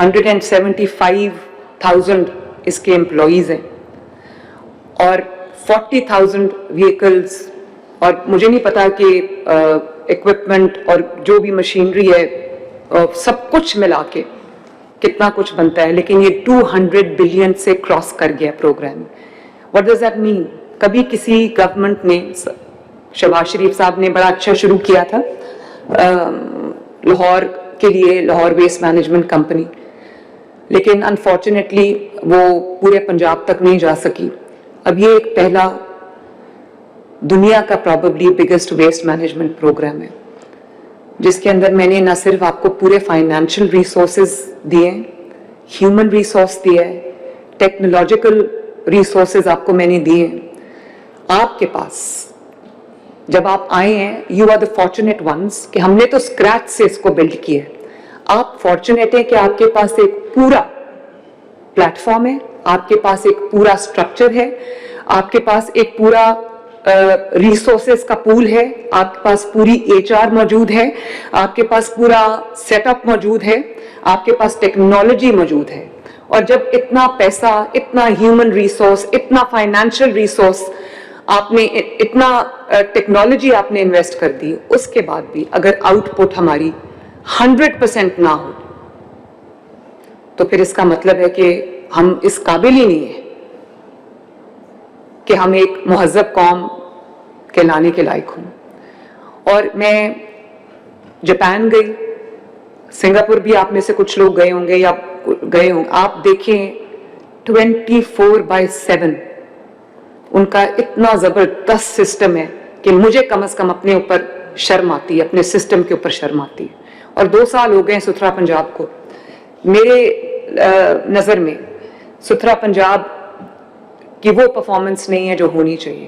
175,000 इसके एम्प्लॉइज़ हैं और 40,000 व्हीकल्स, और मुझे नहीं पता कि इक्विपमेंट और जो भी मशीनरी है सब कुछ मिला के कितना कुछ बनता है, लेकिन ये 200 बिलियन से क्रॉस कर गया program. What does that mean? कभी किसी गवर्नमेंट ने, शहबाज शरीफ साहब ने बड़ा अच्छा शुरू किया था लाहौर के लिए, लाहौर वेस्ट मैनेजमेंट कंपनी, लेकिन अनफॉर्चुनेटली वो पूरे पंजाब तक नहीं जा सकी। अब ये एक पहला दुनिया का probably biggest waste management program है, जिसके अंदर मैंने न सिर्फ आपको पूरे फाइनेंशियल रिसोर्सेज दिए, ह्यूमन रिसोर्स दिया है, टेक्नोलॉजिकल रिसोर्सेज आपको मैंने दिए। आपके पास जब आप आए हैं, you are the fortunate ones कि हमने तो स्क्रैच से इसको बिल्ड किया है। आप फॉर्चुनेट हैं कि आपके पास एक पूरा प्लेटफॉर्म है, आपके पास एक पूरा स्ट्रक्चर है, आपके पास एक पूरा रिसोर्सेज का पूल है, आपके पास पूरी HR मौजूद है, आपके पास पूरा सेटअप मौजूद है, आपके पास टेक्नोलॉजी मौजूद है। और जब इतना पैसा, इतना ह्यूमन रिसोर्स, इतना फाइनेंशियल रिसोर्स आपने, इतना टेक्नोलॉजी आपने इन्वेस्ट कर दी, उसके बाद भी अगर आउटपुट हमारी 100% ना हो तो फिर इसका मतलब है कि हम इस काबिल ही नहीं है कि हम एक मुहज़्ज़ब कौम कहलाने के लायक हूँ। और मैं जापान गई, सिंगापुर भी आप में से कुछ लोग गए होंगे या गए होंगे, आप देखें 24/7 उनका इतना ज़बरदस्त सिस्टम है कि मुझे कम से कम अपने ऊपर शर्म आती है, अपने सिस्टम के ऊपर शर्म आती है। और 2 साल हो गए सुथरा पंजाब को। मेरे नज़र में सुथरा पंजाब की वो परफॉर्मेंस नहीं है जो होनी चाहिए।